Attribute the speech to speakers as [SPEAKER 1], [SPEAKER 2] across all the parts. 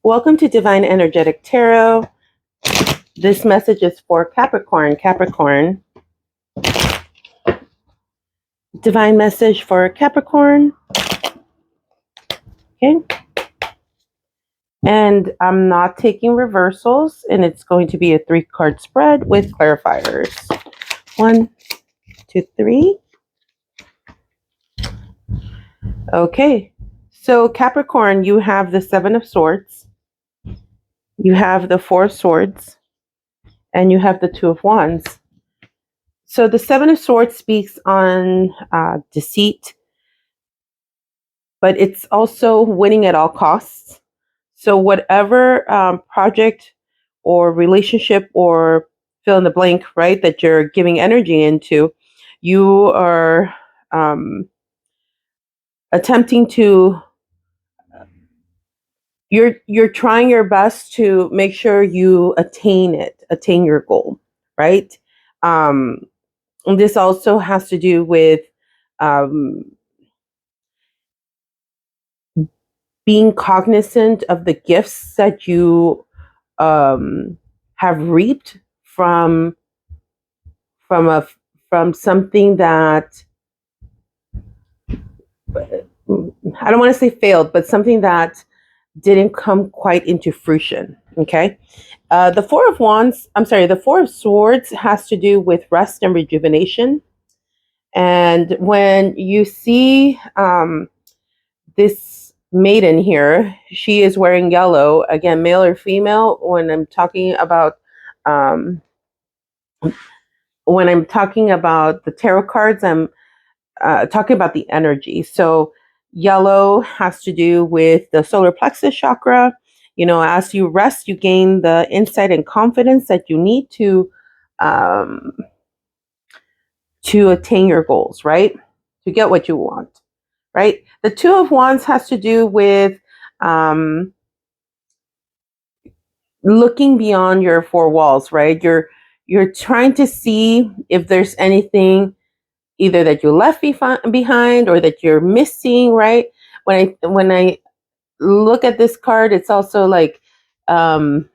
[SPEAKER 1] Welcome to Divine Energetic Tarot. This message is for Capricorn. Capricorn. Divine message for Capricorn. Okay. And I'm not taking reversals, and it's going to be a 3-card spread with clarifiers. 1, 2, 3. Okay. So Capricorn, you have the 7 of Swords, you have the 4 of Swords, and you have the 2 of Wands. So the 7 of Swords speaks on deceit, but it's also winning at all costs. So whatever project or relationship or fill in the blank, right, that you're giving energy into, you are attempting to, you're trying your best to make sure you attain your goal, right? And this also has to do with um, being cognizant of the gifts that you have reaped from a from something that I don't want to say failed, but something that didn't come quite into fruition. Okay. The 4 of Wands, I'm sorry, the 4 of Swords has to do with rest and rejuvenation. And when you see this maiden here, she is wearing yellow, again, male or female. Um, when I'm talking about the tarot cards, I'm talking about the energy. So yellow has to do with the solar plexus chakra. You know, as you rest, you gain the insight and confidence that you need um, to attain your goals, right? To get what you want, right? The 2 of Wands has to do with um, looking beyond your 4 walls, right? You're trying to see if there's anything either that you left behind or that you're missing, right? When I look at this card, it's also like um,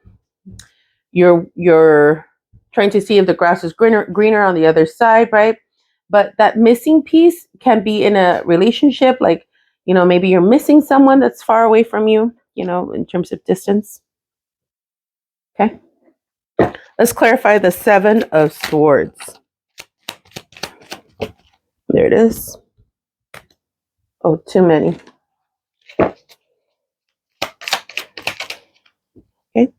[SPEAKER 1] you're trying to see if the grass is greener on the other side, right? But that missing piece can be in a relationship, like, you know, maybe you're missing someone that's far away from you, you know, in terms of distance. Okay. Let's clarify the 7 of Swords. There it is. Oh, too many. Okay.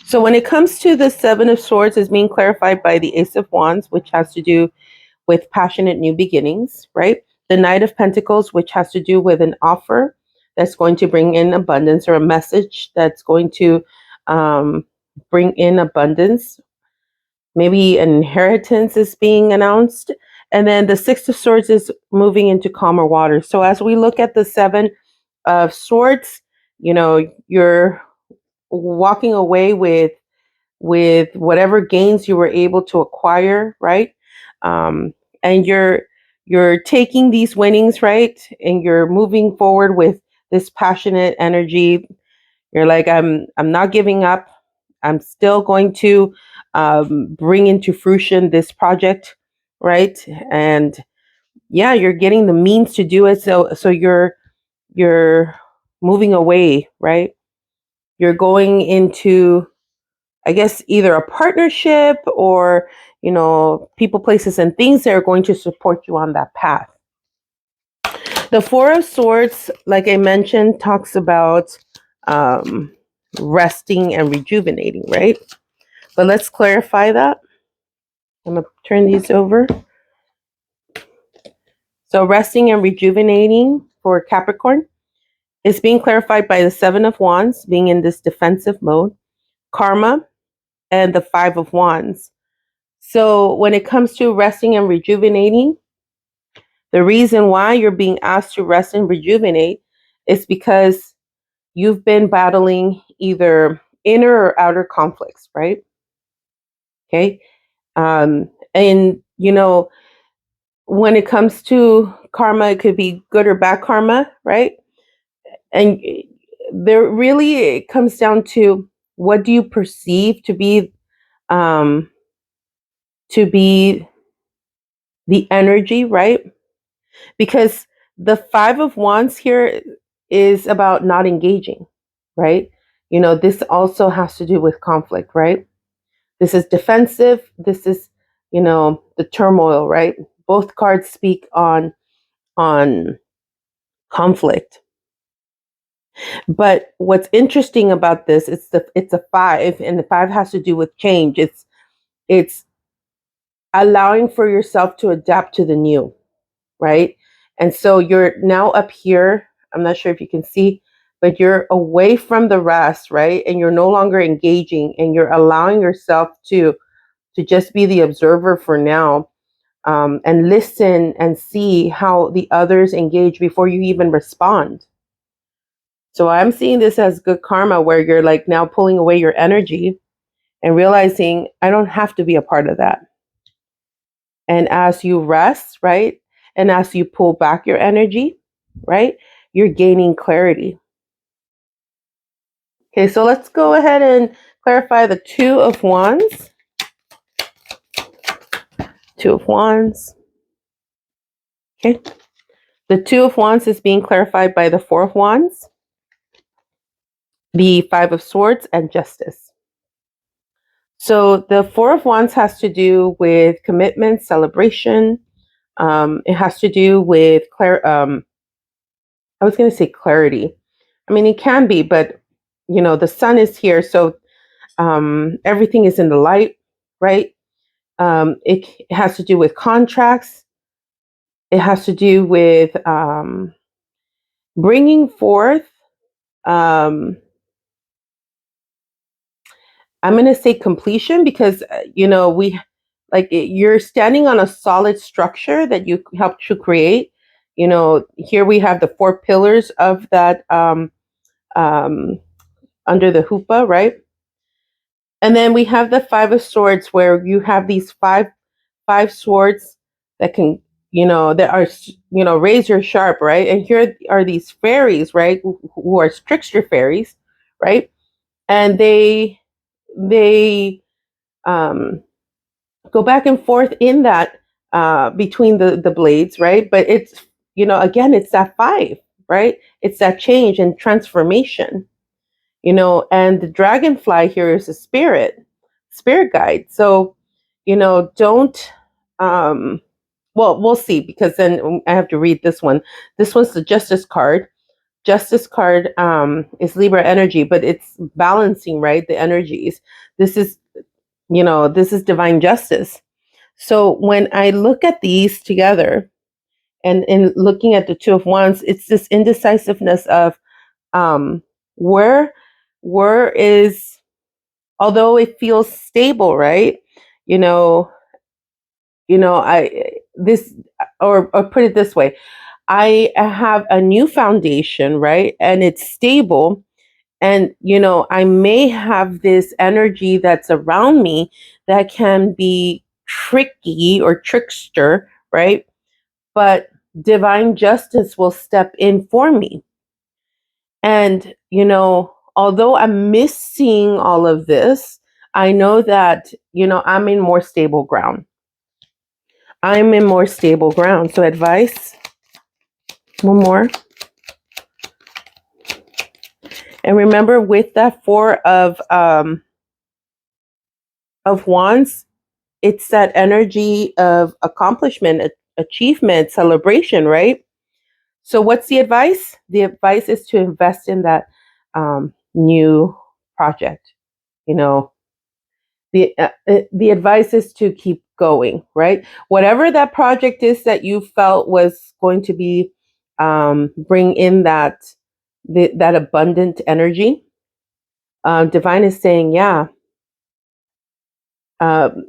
[SPEAKER 1] So when it comes to the 7 of Swords, is being clarified by the Ace of Wands, which has to do with passionate new beginnings, right? The Knight of Pentacles, which has to do with an offer that's going to bring in abundance, or a message that's going to bring in abundance. Maybe an inheritance is being announced. And then the 6 of Swords is moving into calmer waters. So as we look at the 7 of Swords, you know, you're walking away with whatever gains you were able to acquire, right? And you're taking these winnings, right? And you're moving forward with this passionate energy. You're like, I'm not giving up. I'm still going to bring into fruition this project, right? And yeah, you're getting the means to do it. So you're moving away, right? You're going into, I guess, either a partnership or, you know, people, places, and things that are going to support you on that path. The 4 of Swords, like I mentioned, talks about resting and rejuvenating, right? But let's clarify that. I'm going to turn these over. So resting and rejuvenating for Capricorn is being clarified by the 7 of Wands, being in this defensive mode, karma, and the 5 of Wands. So when it comes to resting and rejuvenating, the reason why you're being asked to rest and rejuvenate is because you've been battling either inner or outer conflicts, right? Okay. And, you know, when it comes to karma, it could be good or bad karma, right? And there really, it comes down to, what do you perceive um, to be the energy, right? Because the Five of Wands here is about not engaging, right? This also has to do with conflict, right? This is defensive. This is, the turmoil, right? Both cards speak on conflict. But what's interesting about this, it's a five, and the five has to do with change. It's allowing for yourself to adapt to the new, right? And so you're now up here. I'm not sure if you can see, but you're away from the rest, right? And you're no longer engaging, and you're allowing yourself to just be the observer for now, and listen and see how the others engage before you even respond. So I'm seeing this as good karma, where you're like now pulling away your energy and realizing, I don't have to be a part of that. And as you rest, right? And as you pull back your energy, right? You're gaining clarity. Okay, so let's go ahead and clarify the Two of Wands. Two of Wands. Okay. The Two of Wands is being clarified by the Four of Wands, the Five of Swords, and Justice. So the Four of Wands has to do with commitment, celebration. It has to do with I was going to say clarity. I mean, it can be, but the sun is here, so everything is in the light, right? It has to do with contracts. It has to do with bringing forth. Um, I'm going to say completion, because we like you're standing on a solid structure that you helped to create. Here we have the four pillars of that, um, under the hoopah, right? And then we have the Five of Swords, where you have these five swords that can, that are, razor sharp, right? And here are these fairies, right, who are trickster fairies, right? And they um, go back and forth in that, between the blades, right? But it's, again, it's that five, right? It's that change and transformation, and the dragonfly here is a spirit guide. So, don't, um, well, we'll see, because then I have to read this one. This one's the Justice card. Justice card is Libra energy, but it's balancing, right? The energies. This is, this is divine justice. So when I look at these together, and in looking at the Two of Wands, it's this indecisiveness of, um, where where is, although it feels stable, right? You know, I this, or put it this way, I have a new foundation, right? And it's stable. And, I may have this energy that's around me that can be tricky or trickster, right? But divine justice will step in for me. And, although I'm missing all of this, I know that, I'm in more stable ground. I'm in more stable ground. So advice, one more. And remember, with that Four of Wands, it's that energy of accomplishment, achievement, celebration, right? So what's the advice? The advice is to invest in that new project. You know, the advice is to keep going, right? Whatever that project is that you felt was going to be, bring in that abundant energy. Divine is saying, yeah,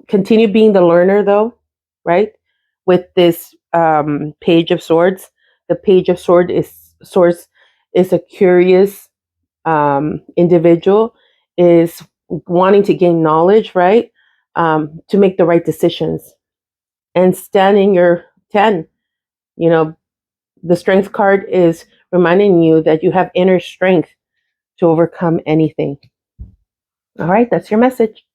[SPEAKER 1] continue being the learner, though, right? With this Page of Swords, the Page of Swords is a curious individual, is wanting to gain knowledge, right? To make the right decisions and stand in your 10, you know, The Strength card is reminding you that you have inner strength to overcome anything. All right, that's your message.